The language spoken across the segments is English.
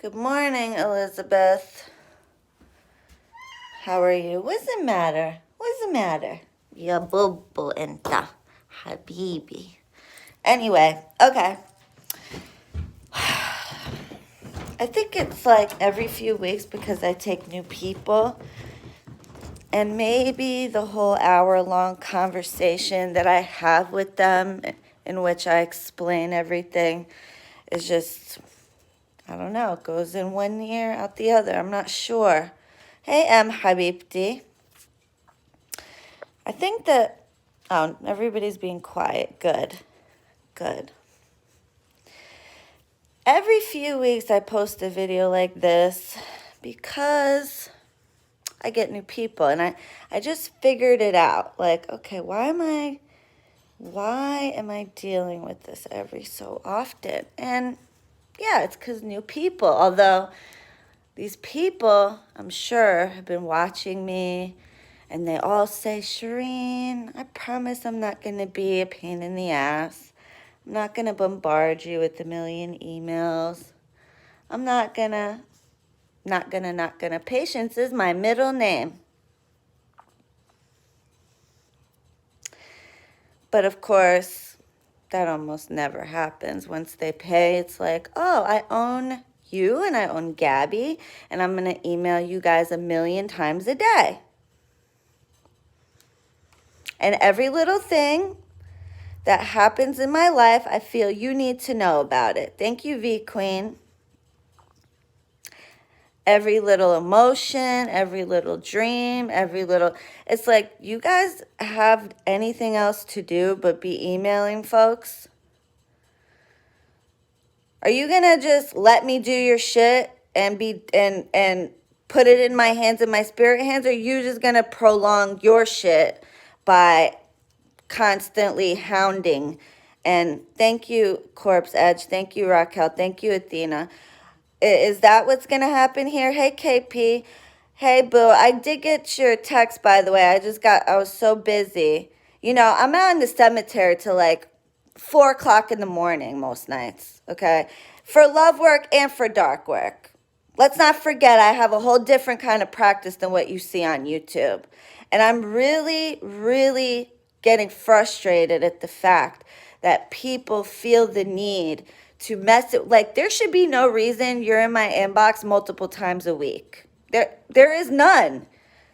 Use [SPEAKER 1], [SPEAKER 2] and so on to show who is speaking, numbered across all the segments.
[SPEAKER 1] Good morning, Elizabeth. How are you? What's the matter? What's the matter? Ya bubble enta, habibi. Anyway, okay. I think it's like every few weeks because I take new people. And maybe the whole hour-long conversation that I have with them in which I explain everything is just, I don't know, it goes in one ear, out the other. I'm not sure. Hey, Habibti. I think that, oh, everybody's being quiet. Good, good. Every few weeks I post a video like this because I get new people and I just figured it out. Like, okay, why am I dealing with this every so often? And yeah, it's because new people, although these people, I'm sure, have been watching me, and they all say, Shireen, I promise I'm not going to be a pain in the ass. I'm not going to bombard you with a million emails. I'm not gonna. Patience is my middle name. But of course, that almost never happens. Once they pay, it's like, oh, I own you and I own Gabby, and I'm going to email you guys a million times a day. And every little thing that happens in my life, I feel you need to know about it. Thank you, V Queen. Every little emotion, every little dream, it's like, you guys have anything else to do but be emailing folks? Are you gonna just let me do your shit and put it in my hands, in my spirit hands, or are you just gonna prolong your shit by constantly hounding? And thank you, Corpse Edge. Thank you, Raquel. Thank you, Athena. Is that what's gonna happen here? Hey, KP. Hey, Boo. I did get your text, by the way. I was so busy. You know, I'm out in the cemetery till like 4 o'clock in the morning most nights, okay? For love work and for dark work. Let's not forget I have a whole different kind of practice than what you see on YouTube. And I'm really, really getting frustrated at the fact that people feel the need to mess it. Like, there should be no reason you're in my inbox multiple times a week. There is none.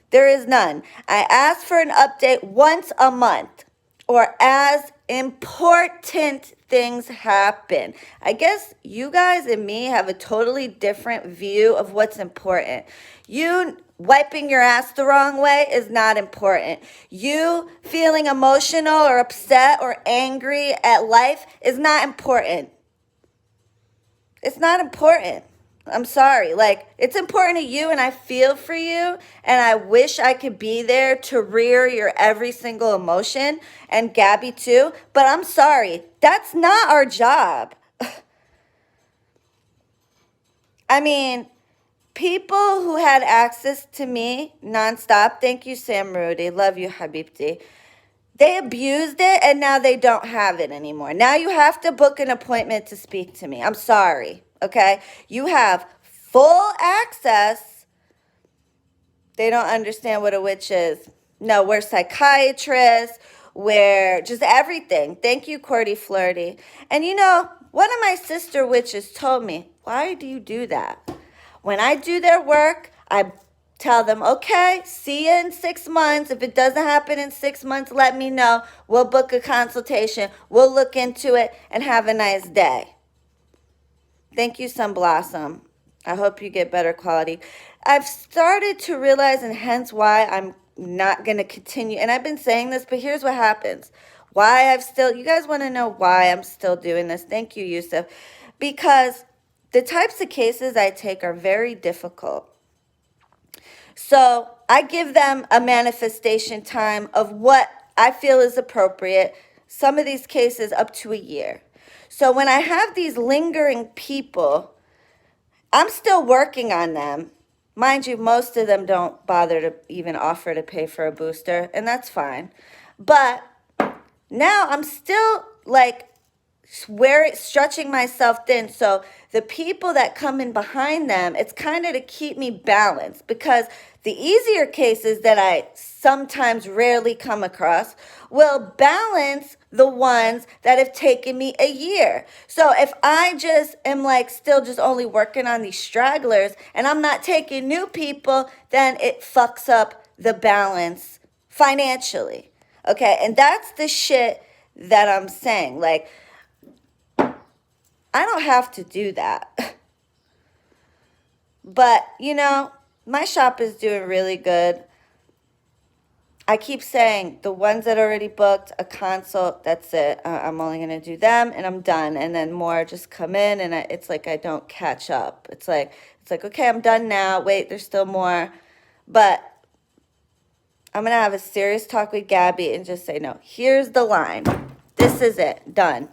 [SPEAKER 1] There is none. I ask for an update once a month or as important things happen. I guess you guys and me have a totally different view of what's important. You wiping your ass the wrong way is not important. You feeling emotional or upset or angry at life is not important. It's not important. I'm sorry. Like, it's important to you, and I feel for you, and I wish I could be there to rear your every single emotion, and Gabby too, but I'm sorry. That's not our job. I mean, people who had access to me nonstop, thank you, Sam Rudy, love you, Habibti. They abused it, and now they don't have it anymore. Now you have to book an appointment to speak to me. I'm sorry, okay? You have full access. They don't understand what a witch is. No, we're psychiatrists. We're just everything. Thank you, Cordy Flirty. And you know, one of my sister witches told me, why do you do that? When I do their work, I tell them, okay, see you in 6 months. If it doesn't happen in 6 months, let me know. We'll book a consultation. We'll look into it and have a nice day. Thank you, Sun Blossom. I hope you get better quality. I've started to realize, and hence why I'm not going to continue. And I've been saying this, but here's what happens. You guys want to know why I'm still doing this? Thank you, Yusuf. Because the types of cases I take are very difficult. So I give them a manifestation time of what I feel is appropriate. Some of these cases up to a year. So when I have these lingering people, I'm still working on them. Mind you, most of them don't bother to even offer to pay for a booster, and that's fine. But now I'm still like stretching myself thin. So the people that come in behind them, it's kind of to keep me balanced, because the easier cases that I sometimes rarely come across will balance the ones that have taken me a year. So if I just am like still just only working on these stragglers and I'm not taking new people, then it fucks up the balance financially. Okay, and that's the shit that I'm saying. Like, I don't have to do that. But, my shop is doing really good. I keep saying the ones that already booked a consult, that's it. I'm only going to do them and I'm done. And then more just come in, and it's like I don't catch up. It's like, okay, I'm done now. Wait, there's still more. But I'm going to have a serious talk with Gabby and just say, no, here's the line. This is it. Done.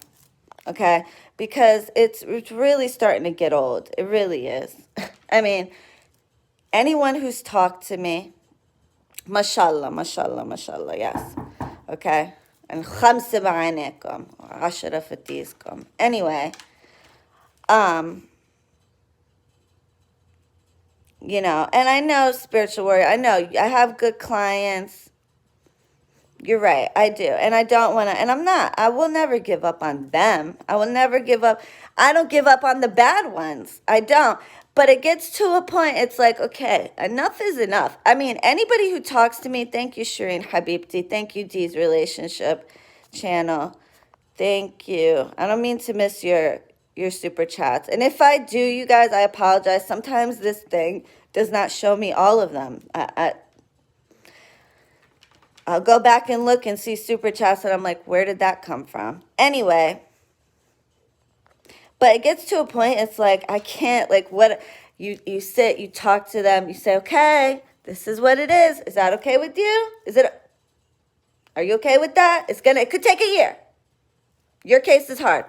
[SPEAKER 1] Okay? Because it's really starting to get old. It really is. I mean, anyone who's talked to me, mashallah, mashallah, mashallah, yes. Okay? And khamsa ba'anaykum, ashara fatizkum. Anyway, and I know, spiritual warrior, I know I have good clients. You're right, I do. And I don't want to, and I will never give up on them. I will never give up. I don't give up on the bad ones. I don't. But it gets to a point, it's like, okay, enough is enough. I mean, anybody who talks to me, thank you, Shireen Habibti. Thank you, Dee's Relationship Channel. Thank you. I don't mean to miss your super chats. And if I do, you guys, I apologize. Sometimes this thing does not show me all of them. I'll go back and look and see super chats, and I'm like, where did that come from? Anyway, but it gets to a point, it's like, I can't, like, what, you sit, you talk to them, you say, okay, this is what it is. Is that okay with you? Are you okay with that? It could take a year. Your case is hard.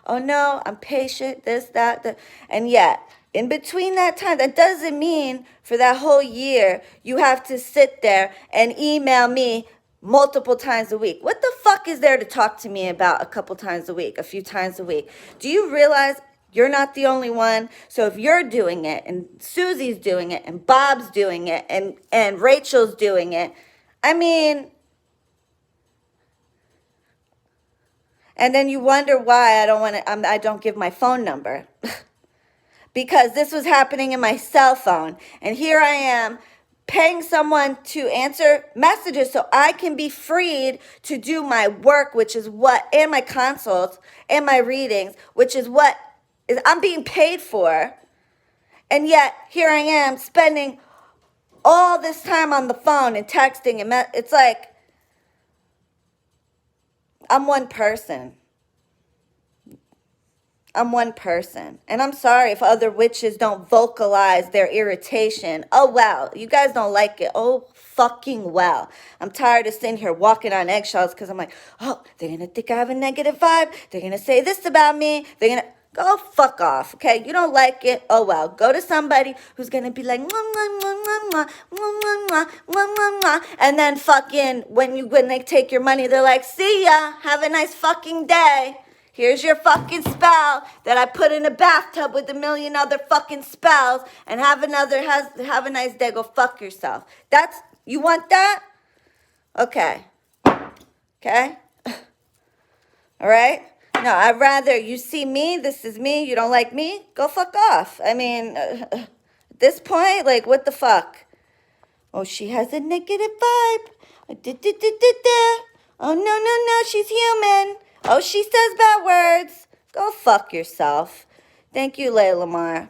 [SPEAKER 1] Oh no, I'm patient, this, that. And yet, in between that time, that doesn't mean for that whole year, you have to sit there and email me multiple times a week. What the fuck is there to talk to me about a couple times a week, a few times a week? Do you realize you're not the only one? So if you're doing it, and Susie's doing it, and Bob's doing it, and Rachel's doing it, I mean, and then you wonder why I don't give my phone number. Because this was happening in my cell phone. And here I am paying someone to answer messages so I can be freed to do my work, and my consults and my readings, which is what I'm being paid for. And yet here I am spending all this time on the phone and texting, and it's like, I'm one person. And I'm sorry if other witches don't vocalize their irritation. Oh, well, you guys don't like it. Oh, fucking well. I'm tired of sitting here walking on eggshells because I'm like, oh, they're going to think I have a negative vibe. They're going to say this about me. They're going to go fuck off, okay? You don't like it. Oh, well, go to somebody who's going to be like, mwah, mwah, mwah, mwah, mwah, mwah, mwah, mwah, mwah, mwah. And then fucking when they take your money, they're like, see ya. Have a nice fucking day. Here's your fucking spell that I put in a bathtub with a million other fucking spells, and have a nice day. Go fuck yourself. You want that? Okay. Okay? All right? No, I'd rather you see me, this is me, you don't like me, go fuck off. I mean, at this point, like, what the fuck? Oh, she has a negative vibe. Oh, no, she's human. Oh, she says bad words. Go fuck yourself. Thank you, Layla Mar.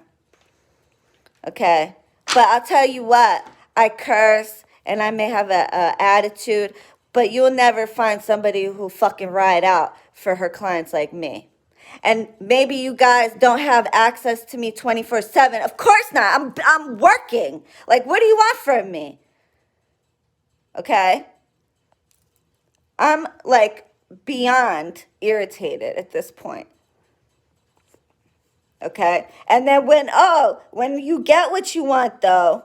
[SPEAKER 1] Okay. But I'll tell you what. I curse, and I may have a attitude, but you'll never find somebody who fucking ride out for her clients like me. And maybe you guys don't have access to me 24/7. Of course not. I'm working. Like, what do you want from me? Okay? I'm, like, beyond irritated at this point. Okay? And then when you get what you want, though,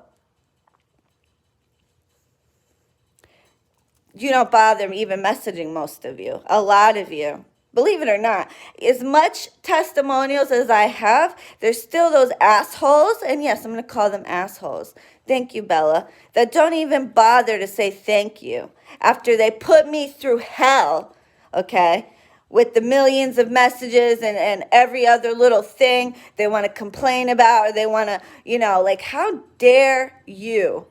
[SPEAKER 1] you don't bother even messaging most of you. A lot of you. Believe it or not, as much testimonials as I have, there's still those assholes, and yes, I'm going to call them assholes. Thank you, Bella, that don't even bother to say thank you after they put me through hell, okay, with the millions of messages and every other little thing they want to complain about, or they want to, like, how dare you?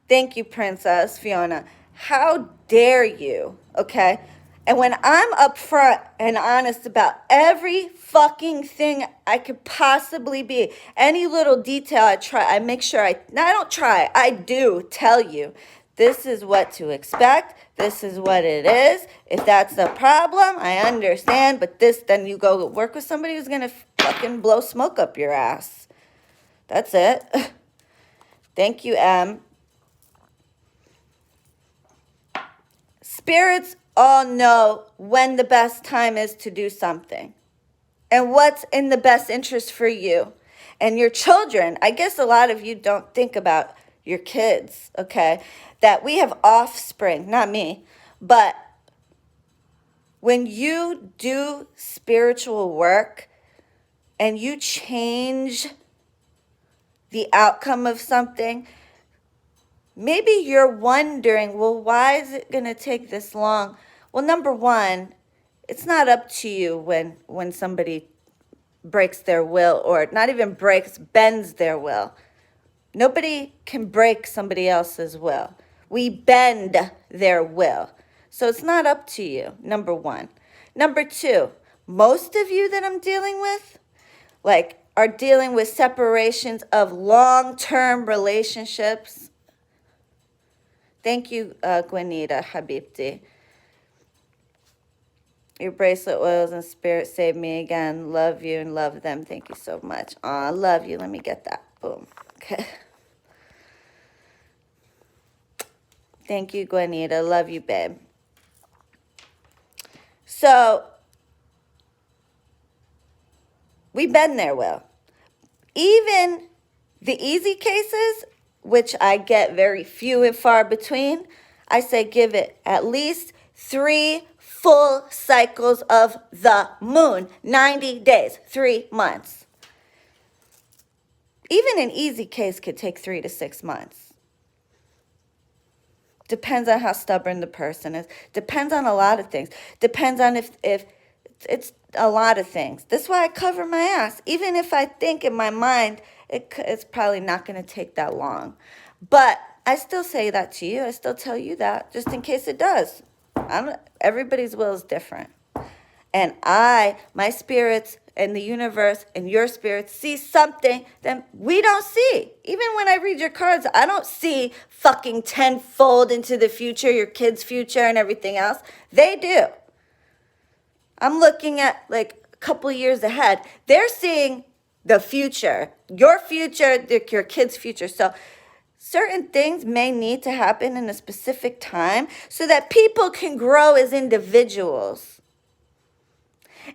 [SPEAKER 1] Thank you, Princess Fiona. How dare you? Okay? And when I'm upfront and honest about every fucking thing I could possibly be, any little detail I make sure I don't try, I do tell you, this is what to expect. This is what it is. If that's the problem, I understand. But then you go work with somebody who's going to fucking blow smoke up your ass. That's it. Thank you, Em. Spirits all know when the best time is to do something and what's in the best interest for you and your children. I guess a lot of you don't think about your kids, okay? That we have offspring, not me, but when you do spiritual work and you change the outcome of something, maybe you're wondering, well, why is it going to take this long? Well, number one, it's not up to you when somebody breaks their will, or not even breaks, bends their will. Nobody can break somebody else's will. We bend their will. So it's not up to you, number one. Number two, most of you that I'm dealing with, are dealing with separations of long-term relationships. Thank you, Gwenita Habibti. Your bracelet oils and spirit saved me again. Love you and love them. Thank you so much. Aw, love you. Let me get that. Boom. Okay. Thank you, Gwenita. Love you, babe. So, we bend their will. Even the easy cases, which I get very few and far between, I say give it at least 3 full cycles of the moon, 90 days, 3 months. Even an easy case could take 3 to 6 months. Depends on how stubborn the person is. Depends on a lot of things. Depends on if it's a lot of things. That's why I cover my ass. Even if I think in my mind it's probably not going to take that long. But I still say that to you. I still tell you that just in case it does. Everybody's will is different. And my spirits and the universe and your spirits see something that we don't see. Even when I read your cards, I don't see fucking tenfold into the future, your kids' future and everything else. They do. I'm looking at a couple years ahead. They're seeing the future, your future, your kids' future. So certain things may need to happen in a specific time so that people can grow as individuals.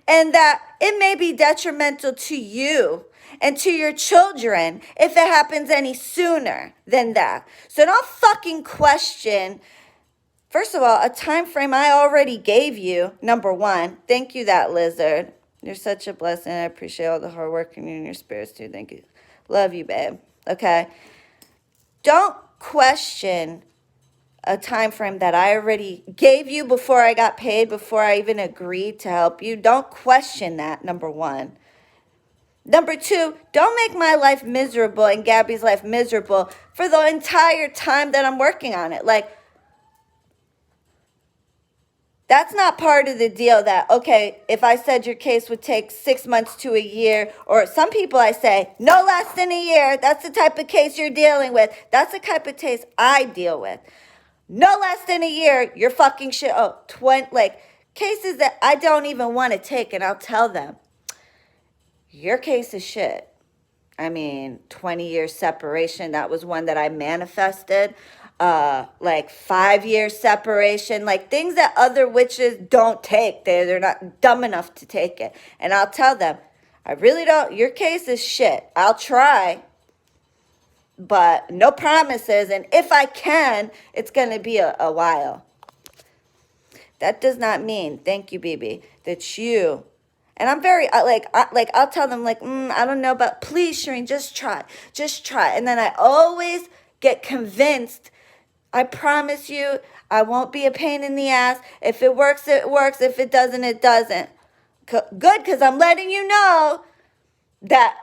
[SPEAKER 1] And that it may be detrimental to you and to your children if it happens any sooner than that. So don't fucking question. First of all, a time frame I already gave you, number one. Thank you, that lizard. You're such a blessing. I appreciate all the hard work in you and your spirits too. Thank you. Love you, babe. Okay? Don't question a time frame that I already gave you before I got paid, before I even agreed to help you. Don't question that, number one. Number two, don't make my life miserable and Gabby's life miserable for the entire time that I'm working on it. That's not part of the deal that, okay, if I said your case would take 6 months to a year, or some people I say, no less than a year, that's the type of case you're dealing with. That's the type of case I deal with. No less than a year, you're fucking shit. Cases that I don't even want to take, and I'll tell them, your case is shit. 20 years separation, that was one that I manifested. 5 years separation, things that other witches don't take. They're not dumb enough to take it. And I'll tell them, I really don't, your case is shit. I'll try, but no promises. And if I can, it's going to be a while. That does not mean, thank you, BB, that you, and I'm very, I'll tell them, like, I don't know, but please, Shireen, just try. And then I always get convinced, I promise you, I won't be a pain in the ass. If it works, it works. If it doesn't, it doesn't. Good, because I'm letting you know that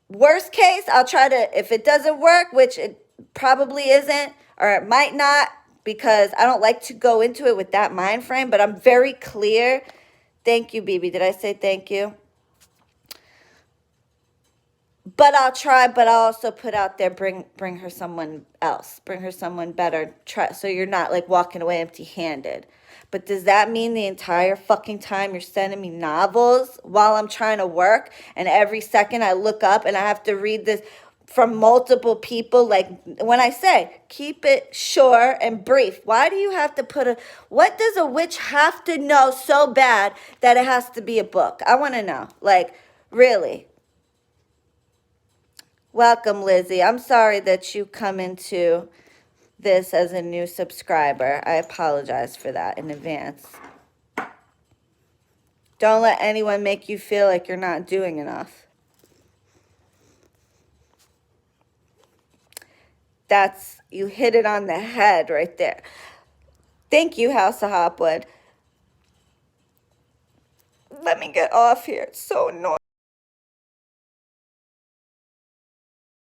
[SPEAKER 1] worst case, I'll try to, if it doesn't work, which it probably isn't, or it might not, because I don't like to go into it with that mind frame, but I'm very clear. Thank you, BB. Did I say thank you? But I'll try, but I'll also put out there, bring her someone else, bring her someone better. Try, so you're not like walking away empty-handed. But does that mean the entire fucking time you're sending me novels while I'm trying to work, and every second I look up and I have to read this from multiple people? Like, when I say keep it short and brief, why do you have to what does a witch have to know so bad that it has to be a book? I want to know. Like, really? Welcome, Lizzie. I'm sorry that you come into this as a new subscriber. I apologize for that in advance. Don't let anyone make you feel like you're not doing enough. You hit it on the head right there. Thank you, House of Hopwood. Let me get off here. It's so annoying.